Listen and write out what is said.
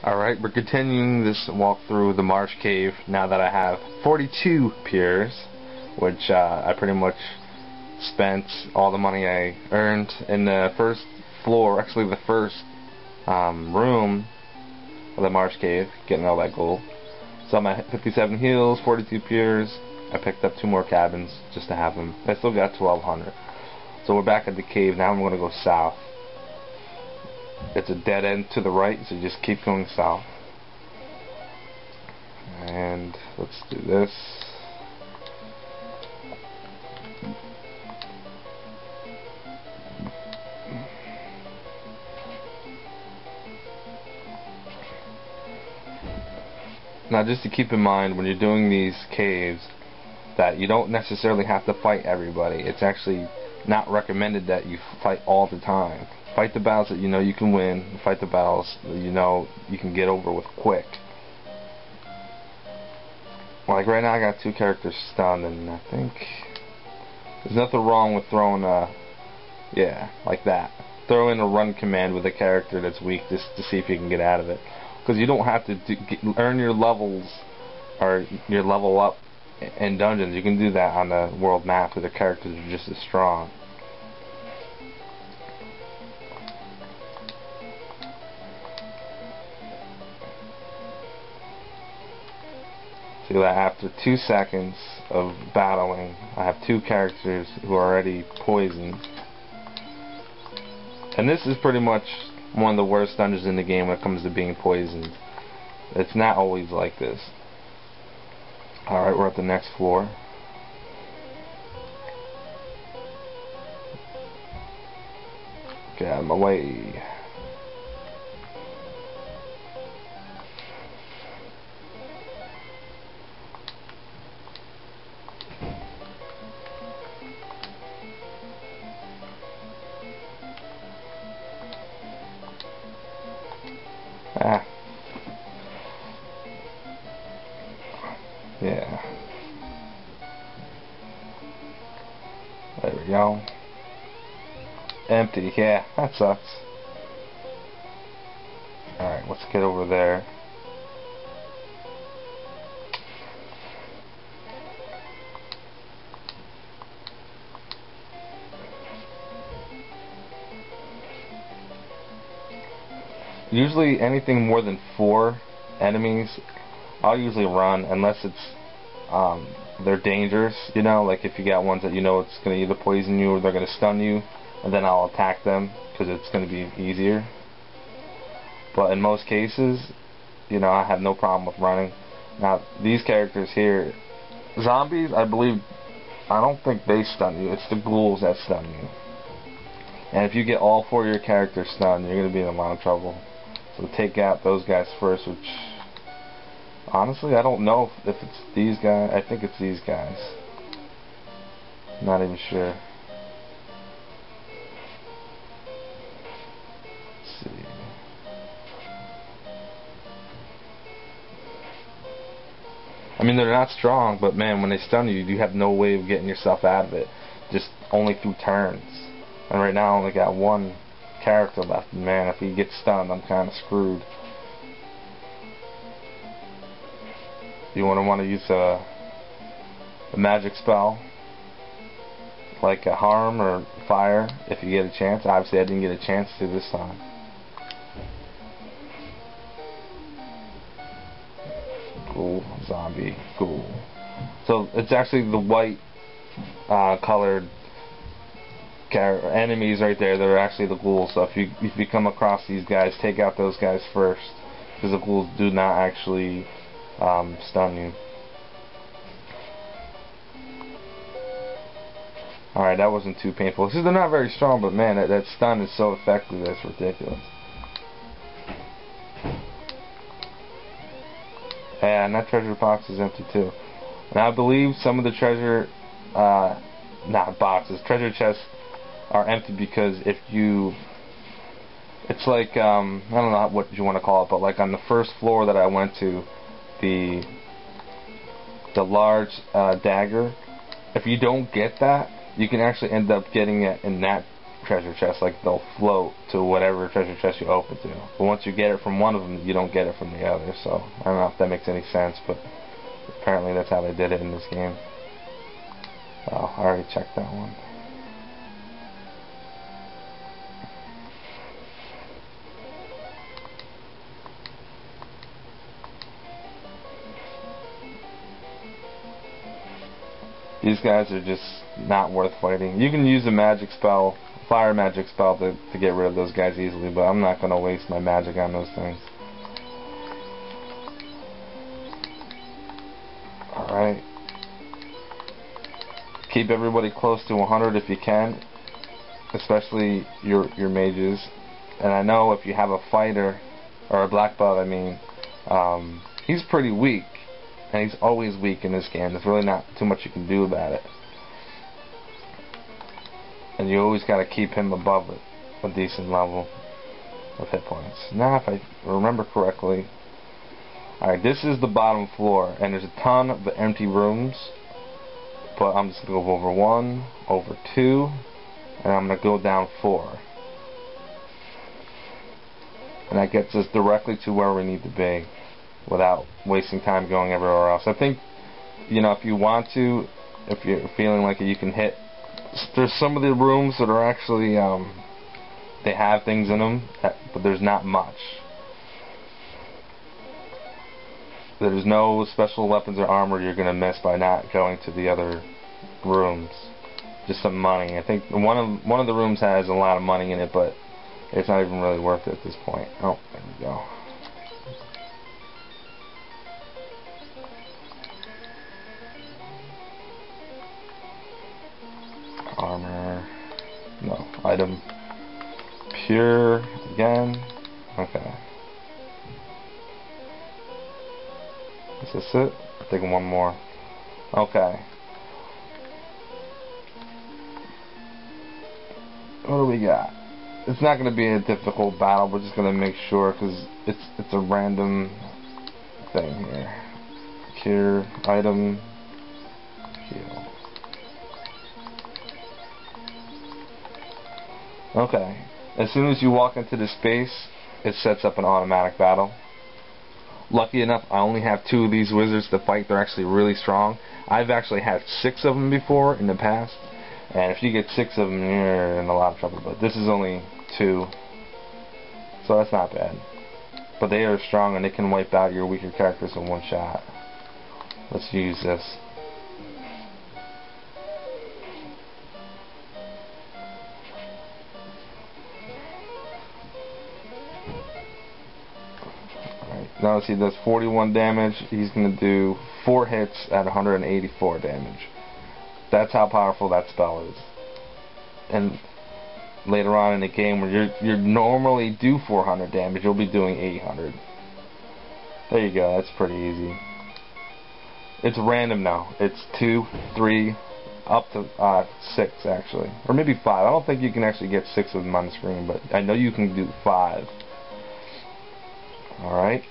Alright, we're continuing this walk through the Marsh cave now that I have 42 piers, which I pretty much spent all the money I earned in the first floor, actually the first room of the Marsh cave, getting all that gold. So I'm at 57 heals, 42 piers. I picked up 2 more cabins just to have them. I still got 1200. So we're back at the cave. Now I'm going to go south. It's a dead end to the right, so just keep going south. And let's do this. Now just to keep in mind when you're doing these caves that you don't necessarily have to fight everybody. It's actually not recommended that you fight all the time. Fight the battles that you know you can win. Fight the battles that you know you can get over with quick. Like right now I got 2 characters stunned, and I think there's nothing wrong with throwing yeah, like that. Throw in a run command with a character that's weak just to see if you can get out of it. Because you don't have to earn your levels or your level up in dungeons. You can do that on the world map where the characters are just as strong. See that after 2 seconds of battling, I have 2 characters who are already poisoned. And this is pretty much one of the worst dungeons in the game when it comes to being poisoned. It's not always like this. Alright, we're at the next floor. Get out of my way. Ah. Yeah. There we go. Empty. Yeah, that sucks. Alright, let's get over there. Usually anything more than 4 enemies, I'll usually run unless it's they're dangerous, you know, like if you got ones that you know it's going to either poison you or they're going to stun you, and then I'll attack them because it's going to be easier. But in most cases, you know, I have no problem with running. Now these characters here, zombies, I don't think they stun you, it's the ghouls that stun you. And if you get all 4 of your characters stunned, you're going to be in a lot of trouble. So take out those guys first, which honestly I don't know if it's these guys. I think it's these guys. Not even sure. Let's see. I mean, they're not strong, but man, when they stun you, you have no way of getting yourself out of it. Just only through turns. And right now I only got 1 character left, and man, if he gets stunned, I'm kind of screwed. You want to use a magic spell, like a harm or fire, if you get a chance. Obviously, I didn't get a chance to this time. Cool, zombie, cool. So it's actually the white colored enemies right there that are actually the ghouls. So if you come across these guys, take out those guys first, because the ghouls do not actually stun you. Alright, that wasn't too painful. They're not very strong, but man, that stun is so effective that's ridiculous. Yeah, and that treasure box is empty too. And I believe some of the treasure not boxes, treasure chests are empty because if you, it's like I don't know what you want to call it, but like on the first floor that I went to, the large dagger, if you don't get that, you can actually end up getting it in that treasure chests. Like they'll float to whatever treasure chest you open to. But once you get it from one of them, you don't get it from the other. So I don't know if that makes any sense, but apparently that's how they did it in this game. Oh, I already checked that one. These guys are just not worth fighting. You can use a magic spell, fire magic spell to get rid of those guys easily, but I'm not going to waste my magic on those things. Alright. Keep everybody close to 100 if you can, especially your mages. And I know if you have a fighter, or a black belt, I mean, he's pretty weak. And he's always weak in this game. There's really not too much you can do about it. And you always got to keep him above a decent level of hit points. Now, if I remember correctly, alright, this is the bottom floor, and there's a ton of empty rooms. But I'm just going to go over 1, over 2, and I'm going to go down 4. And that gets us directly to where we need to be, without wasting time going everywhere else. I think, you know, if you want to, if you're feeling like you can hit, there's some of the rooms that are actually, they have things in them, but there's not much. There's no special weapons or armor you're going to miss by not going to the other rooms. Just some money. I think one of the rooms has a lot of money in it, but it's not even really worth it at this point. Oh, there we go. Armor, no, item, pure, again, okay. Is this it? I'm taking one more. Okay. What do we got? It's not going to be a difficult battle, we're just going to make sure, because it's a random thing here. Cure, item, heal. Okay, as soon as you walk into the space, it sets up an automatic battle. Lucky enough, I only have 2 of these wizards to fight. They're actually really strong. I've actually had 6 of them before in the past, and if you get 6 of them, you're in a lot of trouble. But this is only 2, so that's not bad. But they are strong, and they can wipe out your weaker characters in one shot. Let's use this. Now he does 41 damage. He's going to do 4 hits at 184 damage. That's how powerful that spell is. And later on in the game, where you normally do 400 damage, you'll be doing 800. There you go. That's pretty easy. It's random now. It's 2, 3, up to 6 actually, or maybe 5. I don't think you can actually get 6 of them on the screen, but I know you can do 5. All right.